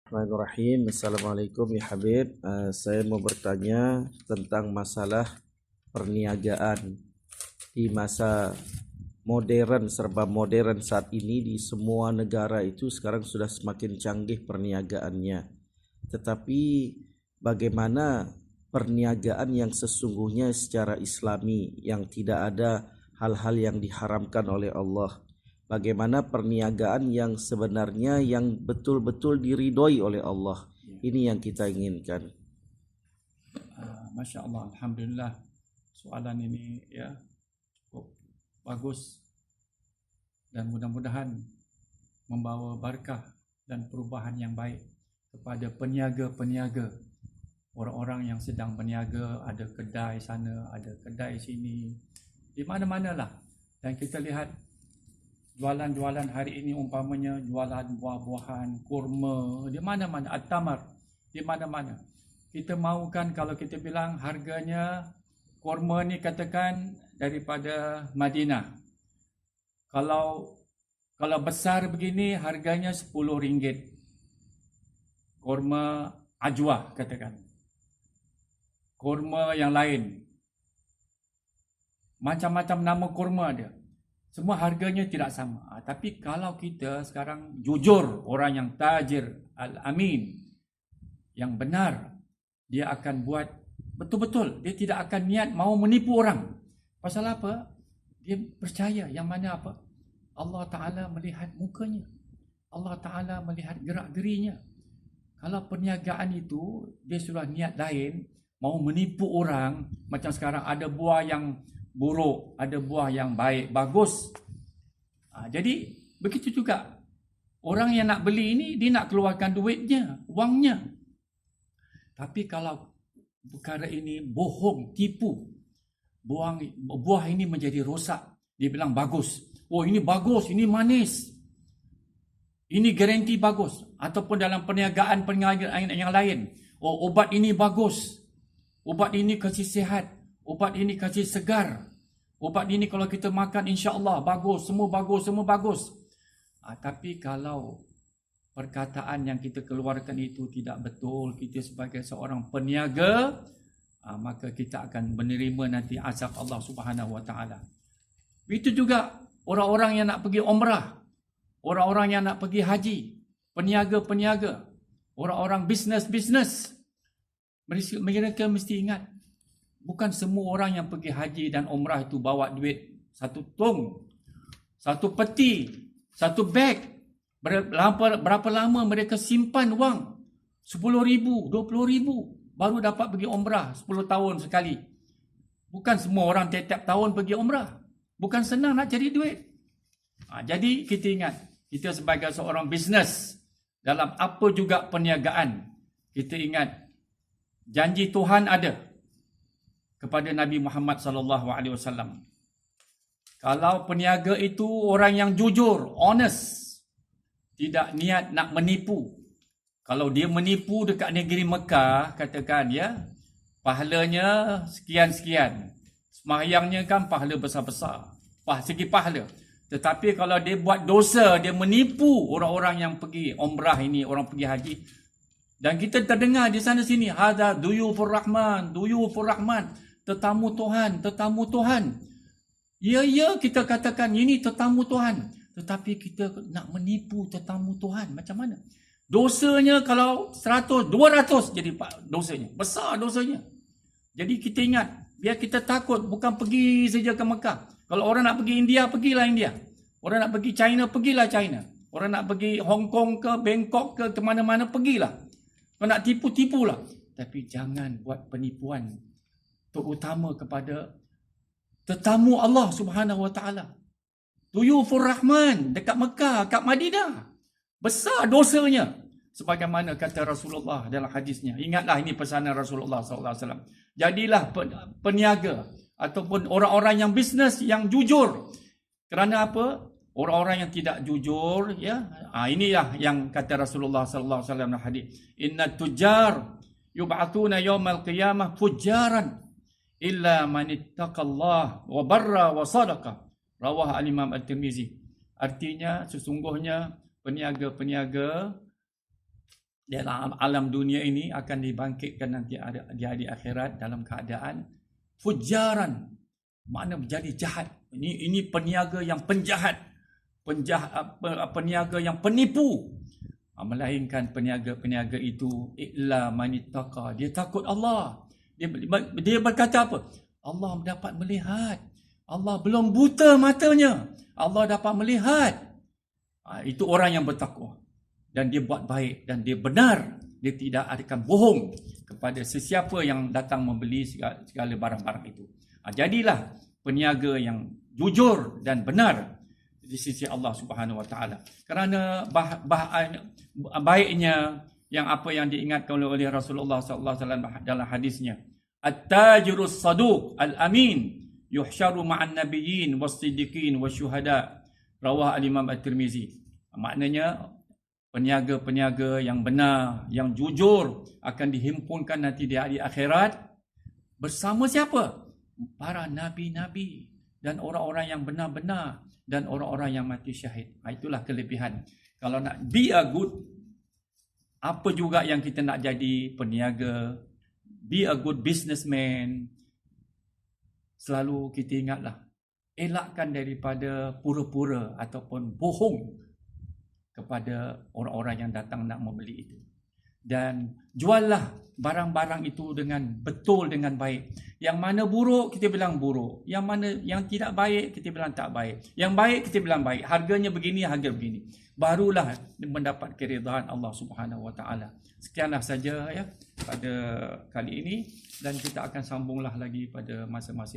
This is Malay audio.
Bismillahirrahmanirrahim. Assalamualaikum ya Habib. Saya mau bertanya tentang masalah perniagaan di masa modern, serba modern saat ini. Di semua negara itu sekarang sudah semakin canggih perniagaannya. Tetapi bagaimana perniagaan yang sesungguhnya secara Islami, yang tidak ada hal-hal yang diharamkan oleh Allah? Bagaimana perniagaan yang sebenarnya yang betul-betul diridhoi oleh Allah? Ini yang kita inginkan. Masya Allah, Alhamdulillah, soalan ini ya cukup bagus dan mudah-mudahan membawa barakah dan perubahan yang baik kepada peniaga-peniaga, orang-orang yang sedang berniaga, ada kedai sana, ada kedai sini, di mana-manalah. Dan kita lihat jualan-jualan hari ini umpamanya jualan buah-buahan, kurma, di mana-mana, at-tamar, di mana-mana. Kita mahukan kalau kita bilang harganya kurma ni katakan daripada Madinah. Kalau besar begini harganya RM10. Kurma ajwa katakan. Kurma yang lain. Macam-macam nama kurma ada. Semua harganya tidak sama. Tapi kalau kita sekarang jujur, orang yang tajir, al-amin, yang benar, dia akan buat betul-betul. Dia tidak akan niat mau menipu orang. Pasal apa? Dia percaya yang mana apa? Allah Ta'ala melihat mukanya. Allah Ta'ala melihat gerak-gerinya. Kalau perniagaan itu, dia sudah niat lain, mau menipu orang. Macam sekarang ada buah yang buruk, ada buah yang baik, bagus. Jadi begitu juga orang yang nak beli ini, dia nak keluarkan duitnya, wangnya. Tapi kalau perkara ini bohong, tipu, buah ini menjadi rosak, dia bilang bagus. Oh ini bagus, ini manis, ini garanti bagus. Ataupun dalam perniagaan yang lain, oh obat ini bagus, obat ini kasih sihat, ubat ini kasih segar. Ubat ini kalau kita makan insya-Allah bagus, semua bagus, semua bagus. Tapi kalau perkataan yang kita keluarkan itu tidak betul, kita sebagai seorang peniaga, maka kita akan menerima nanti azab Allah Subhanahu Wa Taala. Itu juga orang-orang yang nak pergi umrah, orang-orang yang nak pergi haji, peniaga-peniaga, orang-orang bisnes-bisnes. Mereka mesti ingat, bukan semua orang yang pergi haji dan umrah itu bawa duit satu tong, satu peti, satu beg. Berapa lama mereka simpan wang? 10,000, 20,000 baru dapat pergi umrah 10 tahun sekali. Bukan semua orang tiap-tiap tahun pergi umrah. Bukan senang nak cari duit. Jadi kita ingat, kita sebagai seorang bisnes, dalam apa juga perniagaan, kita ingat janji Tuhan ada kepada Nabi Muhammad sallallahu alaihi wasallam. Kalau peniaga itu orang yang jujur, honest, tidak niat nak menipu. Kalau dia menipu dekat negeri Mekah, katakan ya, pahalanya sekian-sekian. Sembahyangnya kan pahala besar-besar. Segi pahala. Tetapi kalau dia buat dosa, dia menipu orang-orang yang pergi umrah ini, orang pergi haji. Dan kita terdengar di sana sini, hadza duyufur rahman, duyufur rahman. Tetamu Tuhan, tetamu Tuhan. Ya, kita katakan ini tetamu Tuhan. Tetapi kita nak menipu tetamu Tuhan. Macam mana? Dosanya kalau 100, 200 jadi dosanya. Besar dosanya. Jadi kita ingat, biar kita takut. Bukan pergi saja ke Mekah. Kalau orang nak pergi India, pergilah India. Orang nak pergi China, pergilah China. Orang nak pergi Hong Kong ke Bangkok ke mana-mana, pergilah. Kalau nak tipu-tipulah. Tapi jangan buat penipuan, terutama kepada tetamu Allah Subhanahu Wa Taala. Duyufur Rahman dekat Mekah, kat Madinah. Besar dosanya. Sebagaimana kata Rasulullah dalam hadisnya. Ingatlah ini pesanan Rasulullah SAW. Jadilah peniaga ataupun orang-orang yang bisnes yang jujur. Kerana apa? Orang-orang yang tidak jujur, ya. Inilah yang kata Rasulullah SAW dalam hadis. Inna tujar yub'atuna yawmal qiyamah fujaran illa man ittaqallah wa barra wa sadaqa. Rawah al-Imam At-Tirmizi. Artinya sesungguhnya peniaga-peniaga dalam alam dunia ini akan dibangkitkan nanti di hari akhirat dalam keadaan fujaran, makna menjadi jahat. Ini peniaga yang penjahat, peniaga yang penipu. Melainkan peniaga-peniaga itu illa manittaqa, dia takut Allah. Dia berkata apa? Allah dapat melihat. Allah belum buta matanya. Allah dapat melihat. Itu orang yang bertakwa. Dan dia buat baik dan dia benar. Dia tidak akan bohong kepada sesiapa yang datang membeli segala barang-barang itu. Jadilah peniaga yang jujur dan benar di sisi Allah Subhanahu Wa Taala. Kerana baiknya yang apa yang diingatkan oleh Rasulullah sallallahu alaihi wasallam dalam hadisnya, at-tajirus saduq al-amin yuhsyaru ma'an nabiyyin was-siddiqin wasyuhada, rawah al-Imam At-Tirmizi. Maknanya peniaga-peniaga yang benar, yang jujur akan dihimpunkan nanti di hari akhirat bersama siapa? Para nabi-nabi dan orang-orang yang benar-benar dan orang-orang yang mati syahid. Itulah kelebihan. Kalau nak be a good, apa juga yang kita nak jadi peniaga, be a good businessman, selalu kita ingatlah, elakkan daripada pura-pura ataupun bohong kepada orang-orang yang datang nak membeli itu. Dan juallah barang-barang itu dengan betul, dengan baik. Yang mana buruk, kita bilang buruk. Yang mana yang tidak baik, kita bilang tak baik. Yang baik, kita bilang baik. Harganya begini, harga begini. Barulah mendapat keridhaan Allah Subhanahu Wa Taala. Sekianlah saja ya pada kali ini. Dan kita akan sambunglah lagi pada masa-masa